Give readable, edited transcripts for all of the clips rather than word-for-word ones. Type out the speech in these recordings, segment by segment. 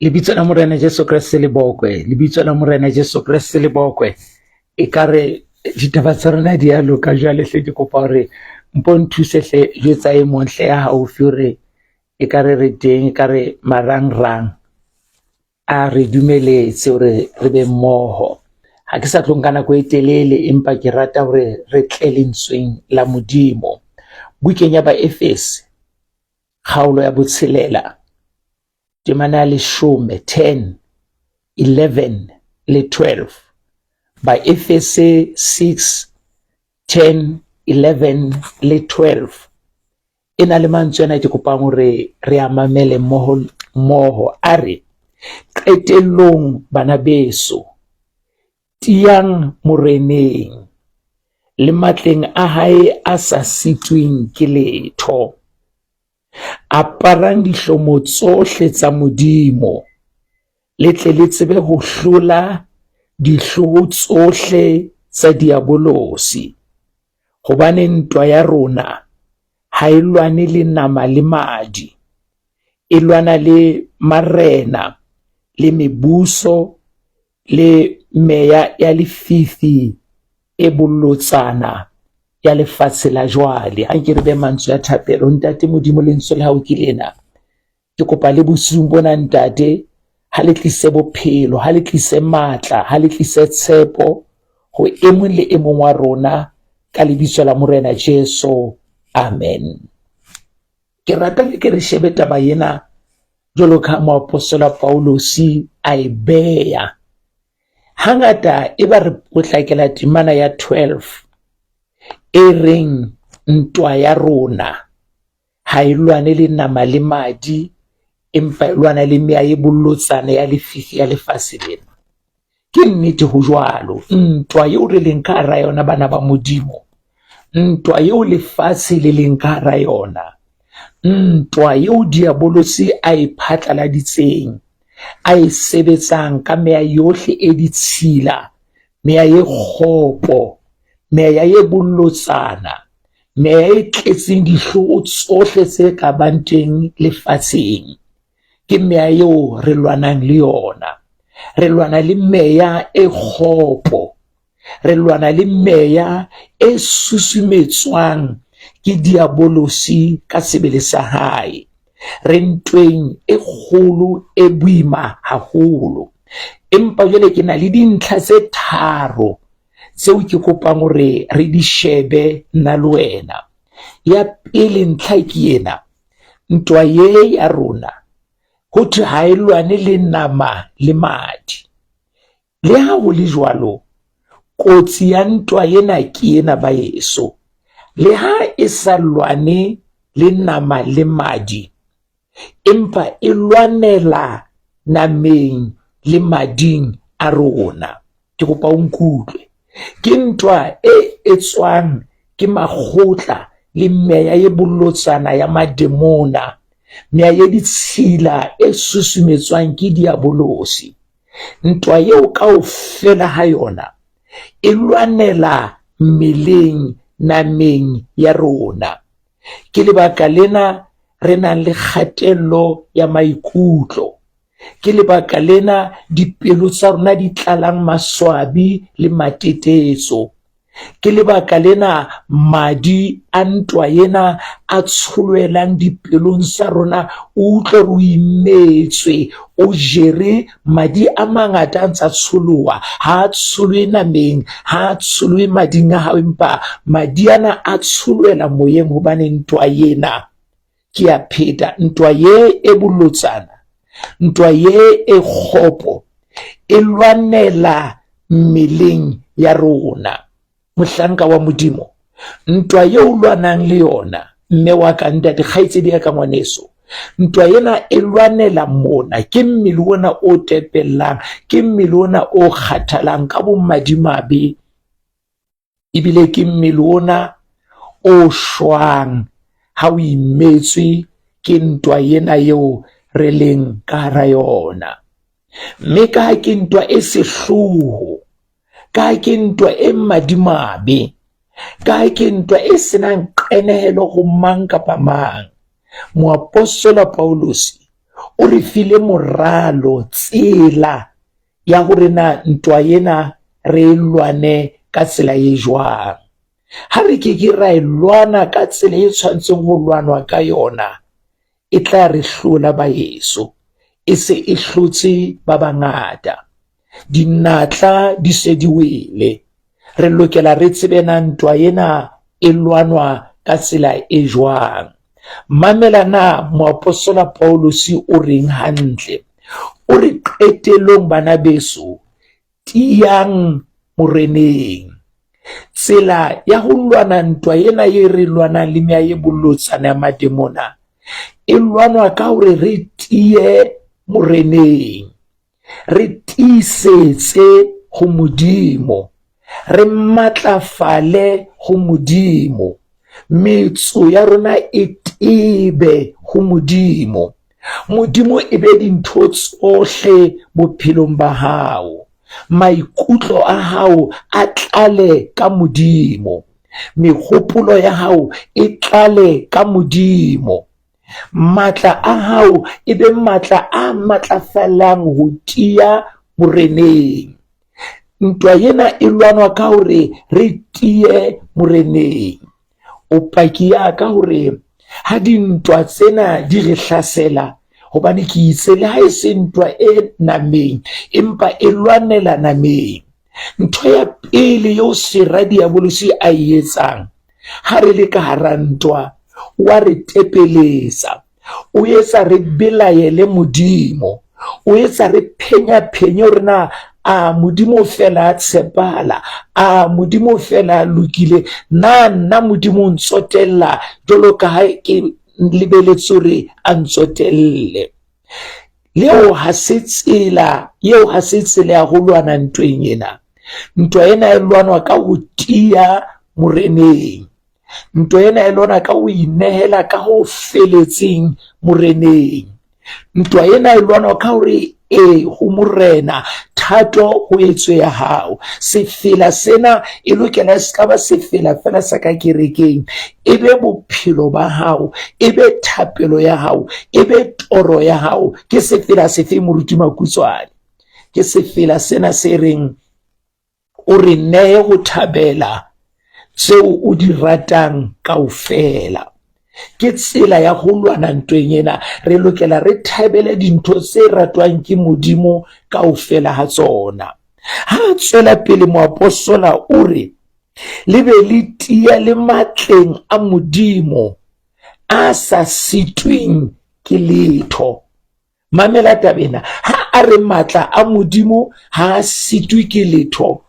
Lebitso la Morena Jesu Kreste le bokwe, lebitso la Morena Jesu Kreste le bokwe. E kare ditaba tsa rona di a loka jwale hle ke kopa hore mpo nthuse hle jwetsa e mong hle ya haufi hore e kare re teng, e kare marangrang a re dumeletse hore re be mmoho. Ha ke sa tlo nka nako e telele, empa ke rata hore re tle lentsweng la Modimo. Bukeng ya Baefese kgaolo ya botshelela temana ya 10, 11 le 12. Baefese 6, 10, 11 le 12. E na le mantswe ana ke kopang hore re a mamele mmoho a re, qetellong bana beso, tiang moreneng le matleng a hae a sa sitweng ke letho, aparang dihlomo tsohle tsa Modimo, le tle le tsebe ho hlola dihloho tsohle tsa diabolosi, hobane ntwa ya rona ha e lwane le nama le madi, e lwana le marena le mebuso le meya ya lefifi e bollotsana ya lefatshe la jwale. Ha ke re be mantswe ya thapelo, ntate Modimo lentswe le hao ke lena, ke kopa le bosiung bona ntate, ha le tlise bophelo, ha le tlise matla, ha le tlise tshepo ho e mong le e mong wa rona ka lebitso la Morena Jesu, amen. Ke rata le ke re shebe taba ena jwalo ka moapostola Paulosi a e beya. Hangata e ba re potlakela temana ya 12 e reng ntwa ya rona ha e lwane le nama le madi, empa e lwana le meya e bollotsana ya lefifi ya lefatshe lena. Ke nnete ho jwalo, ntwa eo re leng ka hara yona bana ba Modimo, ntwa eo lefatshe le leng ka hara yona, ntwa eo diabolosi a e phatlaladitseng, a e sebetsang ka meya yohle e ditshila, meya e kgopo, meya e bollotsana, meya e tletseng dihloho tsohle tse ka bang teng lefatsheng. Ke meya eo re lwanang le yona. Re lwana le meya e kgopo, re lwana le meya e susumetswang ke diabolosi ka sebele sa hae, re ntweng e kgolo e boima haholo. Empa jwale ke na le dintlha tse tharo tseo ke kopang hore re di shebe nna le wena. Ya pele ntlha ke ena, ntwa ye ya rona ho thwe ha e lwane le nama le madi. Le ha ho le jwalo, kotsi ya ntwa ena ke ena baeso, le ha e sa lwane le nama le madi, empa e lwanela nameng le mading a rona. Ke kopa o nkutlwe, ke ntwa e etswang ke makgotla le meya e bollotsana ya mademona, meya e ditshila e susumetswang ke diabolosi. Ntwa eo kaofela ha yona e lwanela mmeleng nameng ya rona. Ke lebaka lena re nang le kgatello ya maikutlo, ke lebaka lena dipelo tsa rona di tlalang maswabi le matetetso, ke lebaka lena madi a ntwa ena a tsholwelang dipelong sa rona, o utlwe re o imetswe, o jere madi a mangata a ntsa tsholoha, ha a tsholwe nameng, ha a tsholwe mading a hao, empa madi ana a tsholwela moyeng, hobane ntwa ena ke ya pheta. Ntwa ye e bollotsana, ntwa ye e kgopo, e lwanela mmeleng ya rona. Mohlanka wa Modimo, ntwa ye o lwanang le yona, mme wa ka ntate kgaitsedi ya ka ngwaneso, ntwa yena e lwanela mona, ke mmele ona o tepellang, ke mmele ona o kgathalang ka bomadimabe, ebile ke mmele ona o shwang ha o imetswe ke ntwa yena eo re leng ka hara yona. Mme ka ha ke ntwa e sehloho, ka ha ke ntwa e madimabe, ka ha ke ntwa e senang qenehelo ho mang kapa mang, moapostola Paulosi o re file moralo, tsela ya gore na ntwa ena re lwane ka tsela e jwang. Ha re ke ra lwana ka tsela e tshwantseng go lwanwa ka yona, e tla re hlola ba yeso, e se e hlotse ba bangata. Dinatla di se di wele, re lokela re tsebe na ntwa ena e lwanwa ka tsela e jwang. Mamela na moapostola Paulus o reng hantle, o re qetelong bana beso, tiang moreneng. Tsela ya ho lwana ntwa ena ye re lwanang le mea ye bolotsana ya mademona, e lwanwa ka hore re tie moreneng, re tiisetse go Modimo, re matlafale go Modimo, metso ya rona e tebe go Modimo. Modimo e be dintho tsohle bophelong ba hao, maikutlo a hao a tlale ka Modimo, megopolo ya hao e tlale ka Modimo, matla a hao e be matla a matlafalang ho tia moreneng. Ntwa yena e lwanwa ka hore re tie moreneng. O paki ya ka hore ha dintwa tsena di re hlasela, hobane ke itse le ha e se ntwa e nameng empa e lwanela nameng. Ntho ya pele yo seradi ya bolosi a etsang ha re le ka hara ntwa, wa re tepeletsa, o etsa re belaele Modimo, o etsa re phenya hore na a Modimo fela a tshepala, a Modimo fela a lokile, na nna Modimo ntsotella jolo ka ha ke lebeletse hore a ntsotelle. Leo ha se tsela ya ho lwana ntweng ena. Ntwa ena e lwanwa ka ho tia moreneng, ntwa ena e lwanwa ka ho inehela ka ho feletseng moreneng, ntwa ena e lwanwa ka hore ho morena thato ho etswe ya hao. Sefela sena e lokela se ka ba sefela fela sa ka kerekeng, e be bophelo ba hao, e be thapelo ya hao, e be toro ya hao. Ke sefela sefe moruti Makutswane? Ke sefela sena se reng o re nehe ho thabela tseo o di ratang kaofela. Ke tsela ya ho lwana ntweng ena, re lokela re thabele dintho tse ratwang ke Modimo kaofela ha tsona. Ha tswela pele moapostola o re le be le tia le matleng a Modimo a sa sitweng ke letho. Mamela tabena, ha a re matla a Modimo ha sitwe ke letho,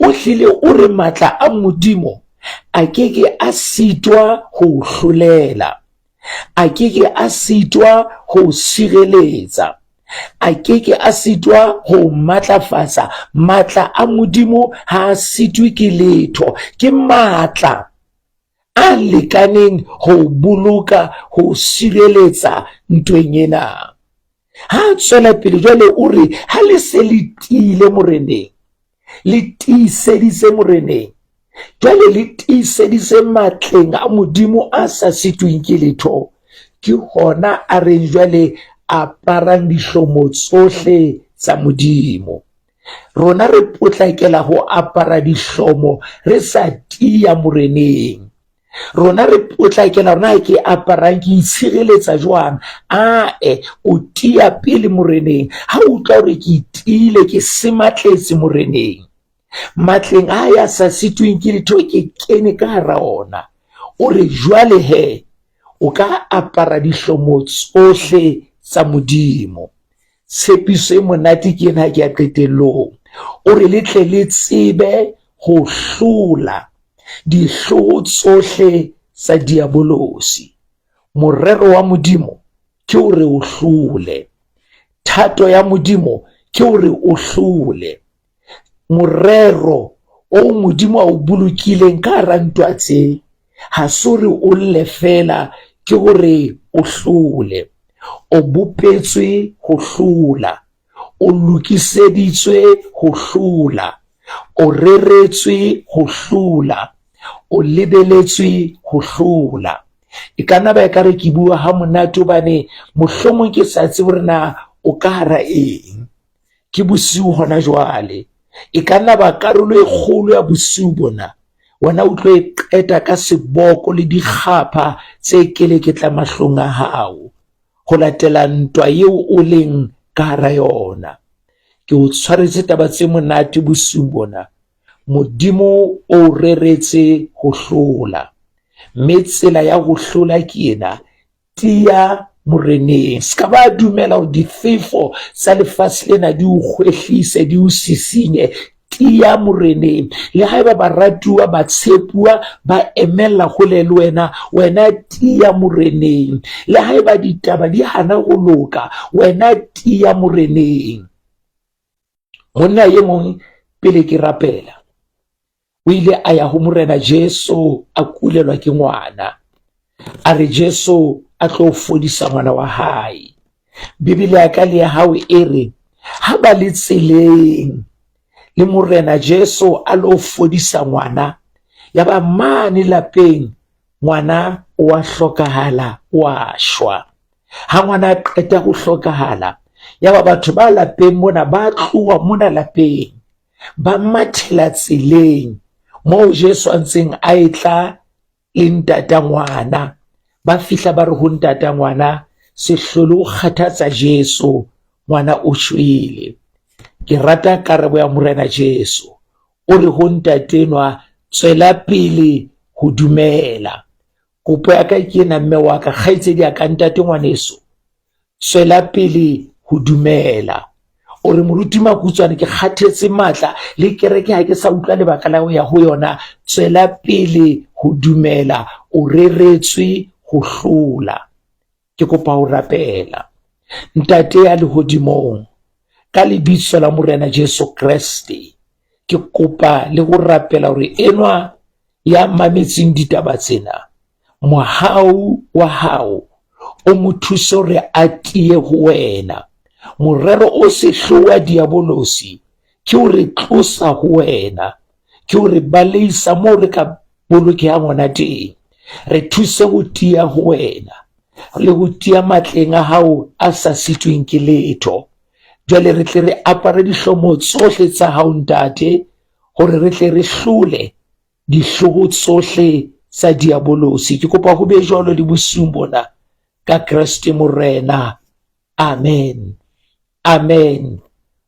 o hlile o re matla a Modimo a keke a sitwa ho hlolela, a keke a sitwa ho sireletsa, a keke a sitwa ho matlafatsa. Matla a Modimo ha sitwe ke letho, ke matla a lekaneng ho boloka, ho sireletsa ntweng ena. Ha tswela pele jwale o re ha le se le tiile moreneng, le tiiseditse moreneng, jwale le tiiseditse matleng a Modimo a sa sitweng ke letho, ke hona a reng jwale aparang dihlomo tsohle tsa Modimo. Rona re potlakela ho apara dihlomo re sa tia moreneng, rona re potlakela rona ke aparang ke itshireletsa jwang. O tia pele moreneng, ha o tla hore ke tiile ke sematletse moreneng, matleng a ya sa sitweng ke letho, ke kene ka hara ona. O re jwale he o ka apara dihlomo tsohle tsa Modimo. Tshepiso e monate ke ena ke ya qetellong, o re le tle le tsebe ho hlola dihloho tsohle tsa diabolosi. Morero wa Modimo ke hore o hlole, thato ya Modimo ke hore o hlole. Morero o Modimo a o bolokileng ka hara ntwa tse, ha se hore o lle fela, ke hore o hlole. O bopetswe ho hlola, o lokiseditswe ho hlola, o reretswe ho hlola, o lebeletswe ho hlola. e ka nna ba ka re ke bua ha monate hobane mohlomong ke sa tsebe hore na o ka hara eng. Ke bosiu hona jwale, e ka nna ba karolo e kgolo ya bosiu bona wena o tlo e qeta ka seboko le dikgapha tse keleketla mahlong a hao go latela ntwa yeo o leng ka hara yona. Ke o tshwaretse taba tse monate bosiu bona. Modimo o reretse go hlola, mme tsela ya go hlola ke ena, tia moreneng. Ska ba dumela hore difefo tsa lefatshe lena di o kgwehlise, di o sisinye. Tia moreneng. Le haeba baratuwa ba tshepuwa ba emella hole le wena, wena tia moreneng. Le haeba ditaba di hana go loka, wena tia moreneng. Monna ye mong pele ke rapela o ile a ya ho morena Jesu a kulelwa ke ngwana, a re Jesu a tlo fodisa ngwana wa hae. Bibele ya ka le ya hao e re ha ba le tseleng le morena Jesu a lo fodisa ngwana, ya ba mane lapeng ngwana wa hlokahala, wa shwa. Ha ngwana qeta go hlokahala, ya ba batho ba lapeng mona ba tloga mona lapeng ba mathela tseleng moo Jesu a ntseng a etla le ntata ngwana. Ba fihla ba re ho ntata ngwana, sehlolo o kgathatsa Jesu, ngwana o shwele. Ke rata karabo ya morena Jesu, o re ho ntatenwa, tswela pele ho dumela. Kopo ya ka ke ena mme wa ka, kgaitsedi ya ka, ntate ngwaneso, tswela pele ho dumela. O re moruti Makutswane, ke kgathetse matla le kereke ha ke sa utlwa lebaka la ho ya ho yona. Tswela pele ho dumela, o reretswe ho hlola. Ke kopa ho rapela ntate ya lehodimong, ka lebitso la morena Jesu Kriste, ke kopa le go rapela hore enwa ya mametseng ditaba tsena, mohau wa hao o mo thuse hore a tie ho wena. Morero o sehloho wa diabolosi ke hore tlosa ho wena, ke hore baleisa moo re ka bolokehang hona teng. Re thuse ho tia ho wena le ho tia matleng a hao a sa sitweng ke letho. Jwale re tle re apare dihlomo tsohle tsa hao ntate, hore re tle re hlole dihloho tsohle tsa diabolosi. Ke kopa ho be jwalo le bosiung bona, ka Kriste morena. Amen, amen.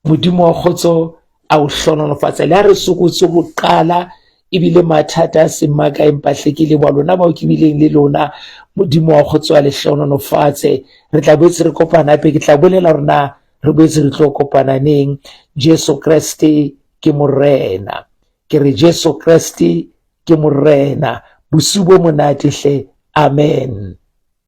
Modimo wa kgotso a o hlonolofatsa. Le ha re sokotse go qala ebile mathata a se maka, empa hle ke leboha lona bao ke bileng le lona. Modimo wa kgotso a le hlonolofatse. Re tla boetse re kopana hape, ke tla bolela hore na re boetse re tlo kopana neng. Jesu Kriste ke morena. Ke re Jesu Kriste ke morena. Bosiu bo monate hle. Amen.